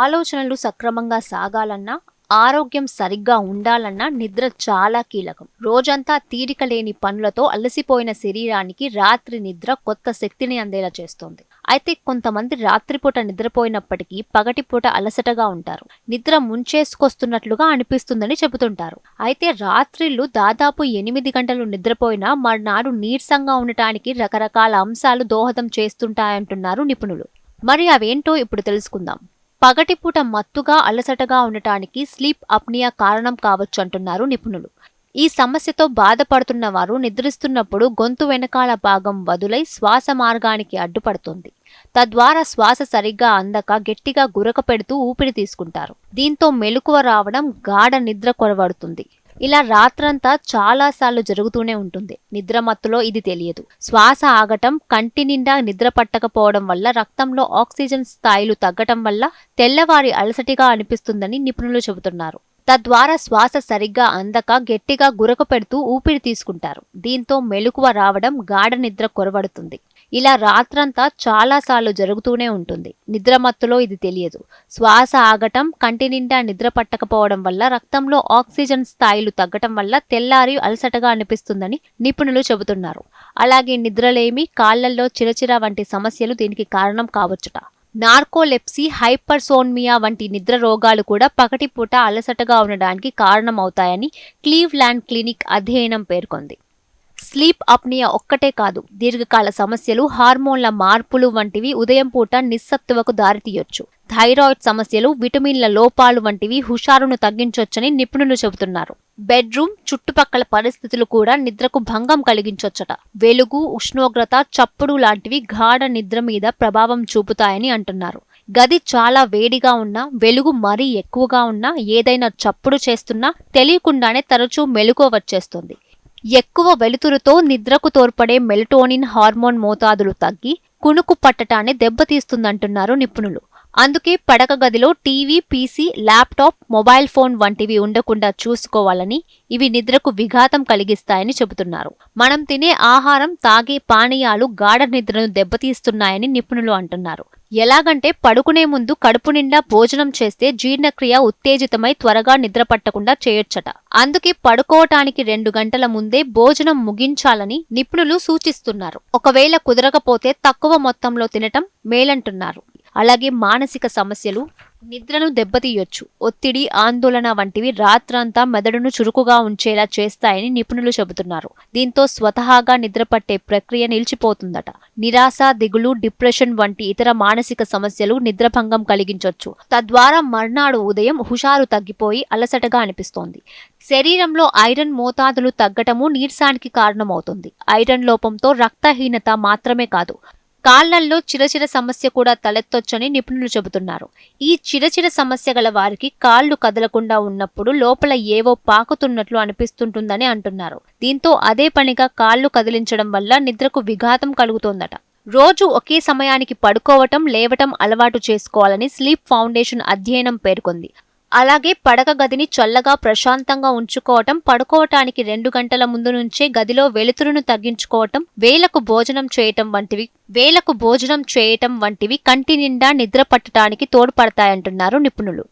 ఆలోచనలు సక్రమంగా సాగాలన్నా, ఆరోగ్యం సరిగ్గా ఉండాలన్నా నిద్ర చాలా కీలకం. రోజంతా తీరిక లేని పనులతో అలసిపోయిన శరీరానికి రాత్రి నిద్ర కొత్త శక్తిని అందేలా చేస్తుంది. అయితే కొంతమంది రాత్రిపూట నిద్రపోయినప్పటికీ పగటిపూట అలసటగా ఉంటారు. నిద్ర ముంచేసుకొస్తున్నట్లుగా అనిపిస్తుందని చెబుతుంటారు. అయితే రాత్రిళ్ళు దాదాపు 8 గంటలు నిద్రపోయినా మర్నాడు నీరసంగా ఉండటానికి రకరకాల అంశాలు దోహదం చేస్తుంటాయంటున్నారు నిపుణులు. మరి అవేంటో ఇప్పుడు తెలుసుకుందాం. పగటిపూట మత్తుగా అలసటగా ఉండటానికి స్లీప్ అప్నియా కారణం కావచ్చు అంటున్నారు నిపుణులు. ఈ సమస్యతో బాధపడుతున్న వారు నిద్రిస్తున్నప్పుడు గొంతు వెనకాల భాగం వదులై శ్వాస మార్గానికి అడ్డుపడుతుంది. తద్వారా శ్వాస సరిగ్గా అందక గట్టిగా గురక పెడుతూ ఊపిరి తీసుకుంటారు. దీంతో మెలకువ రావడం, గాఢ నిద్ర కొరవడుతుంది. ఇలా రాత్రంతా చాలాసార్లు జరుగుతూనే ఉంటుంది. నిద్రమత్తులో ఇది తెలియదు. శ్వాస ఆగటం, కంటి నిండా నిద్ర పట్టకపోవడం వల్ల రక్తంలో ఆక్సిజన్ స్థాయిలు తగ్గటం వల్ల తెల్లవారి అలసటిగా అనిపిస్తుందని నిపుణులు చెబుతున్నారు. తద్వారా శ్వాస సరిగ్గా అందక గట్టిగా గురక పెడుతూ ఊపిరి తీసుకుంటారు. దీంతో మెలకువ రావడం, గాఢ నిద్ర కొరవడుతుంది. ఇలా రాత్రంతా చాలాసార్లు జరుగుతూనే ఉంటుంది. నిద్రమత్తులో ఇది తెలియదు. శ్వాస ఆగటం, కంటి నిండా నిద్ర పట్టకపోవడం వల్ల రక్తంలో ఆక్సిజన్ స్థాయిలు తగ్గటం వల్ల తెల్లారి అలసటగా అనిపిస్తుందని నిపుణులు చెబుతున్నారు. అలాగే నిద్రలేమి, కాళ్లల్లో చిరచిర వంటి సమస్యలు దీనికి కారణం కావచ్చుట. నార్కోలెప్సీ, హైపర్సోన్మియా వంటి నిద్ర రోగాలు కూడా పగటిపూట అలసటగా ఉండడానికి కారణమవుతాయని క్లీవ్లాండ్ క్లినిక్ అధ్యయనం పేర్కొంది. స్లీప్ అప్నియా ఒక్కటే కాదు, దీర్ఘకాల సమస్యలు, హార్మోన్ల మార్పులు వంటివి ఉదయం పూట నిస్సత్తువకు దారితీయొచ్చు. థైరాయిడ్ సమస్యలు, విటమిన్ల లోపాలు వంటివి హుషారును తగ్గించొచ్చని నిపుణులు చెబుతున్నారు. బెడ్రూమ్ చుట్టుపక్కల పరిస్థితులు కూడా నిద్రకు భంగం కలిగించొచ్చట. వెలుగు, ఉష్ణోగ్రత, చప్పుడు లాంటివి గాఢ నిద్ర మీద ప్రభావం చూపుతాయని అంటున్నారు. గది చాలా వేడిగా ఉన్నా, వెలుగు మరీ ఎక్కువగా ఉన్నా, ఏదైనా చప్పుడు చేస్తున్నా తెలియకుండానే తరచూ మెలకువ వచ్చేస్తుంది. ఎక్కువ వెలుతురుతో నిద్రకు తోడ్పడే మెలటోనిన్ హార్మోన్ మోతాదులు తగ్గి కునుకు పట్టటాన్ని దెబ్బతీస్తుందంటున్నారు నిపుణులు. అందుకే పడక గదిలో TV, PC, laptop, mobile phone వంటివి ఉండకుండా చూసుకోవాలని, ఇవి నిద్రకు విఘాతం కలిగిస్తాయని చెబుతున్నారు. మనం తినే ఆహారం, తాగే పానీయాలు గాఢ నిద్రను దెబ్బతీస్తున్నాయని నిపుణులు అంటున్నారు. ఎలాగంటే పడుకునే ముందు కడుపు నిండా భోజనం చేస్తే జీర్ణక్రియ ఉత్తేజితమై త్వరగా నిద్ర పట్టకుండా చేయొచ్చట. అందుకే పడుకోవటానికి 2 గంటల ముందే భోజనం ముగించాలని నిపుణులు సూచిస్తున్నారు. ఒకవేళ కుదరకపోతే తక్కువ మొత్తంలో తినటం మేలంటున్నారు. అలాగే మానసిక సమస్యలు నిద్రను దెబ్బతీయొచ్చు. ఒత్తిడి, ఆందోళన వంటివి రాత్రంతా మెదడును చురుకుగా ఉంచేలా చేస్తాయని నిపుణులు చెబుతున్నారు. దీంతో స్వతహాగా నిద్రపట్టే ప్రక్రియ నిలిచిపోతుందట. నిరాశ, దిగులు, డిప్రెషన్ వంటి ఇతర మానసిక సమస్యలు నిద్రభంగం కలిగించొచ్చు. తద్వారా మర్నాడు ఉదయం హుషారు తగ్గిపోయి అలసటగా అనిపిస్తోంది. శరీరంలో ఐరన్ మోతాదులు తగ్గటము నీరసానికి కారణమవుతుంది. ఐరన్ లోపంతో రక్తహీనత మాత్రమే కాదు, కాళ్లల్లో చిరచిర సమస్య కూడా తలెత్తొచ్చని నిపుణులు చెబుతున్నారు. ఈ చిరచిర సమస్య గల వారికి కాళ్లు కదలకుండా ఉన్నప్పుడు లోపల ఏవో పాకుతున్నట్లు అనిపిస్తుంటుందని అంటున్నారు. దీంతో అదే పనిగా కాళ్లు కదిలించడం వల్ల నిద్రకు విఘాతం కలుగుతోందట. రోజు ఒకే సమయానికి పడుకోవటం, లేవటం అలవాటు చేసుకోవాలని స్లీప్ ఫౌండేషన్ అధ్యయనం పేర్కొంది. అలాగే పడక గదిని చల్లగా, ప్రశాంతంగా ఉంచుకోవటం, పడుకోవటానికి 2 గంటల ముందు నుంచే గదిలో వెలుతురును తగ్గించుకోవటం, వేళకు భోజనం చేయటం వంటివి కంటి నిండా నిద్ర పట్టడానికి తోడ్పడతాయంటున్నారు నిపుణులు.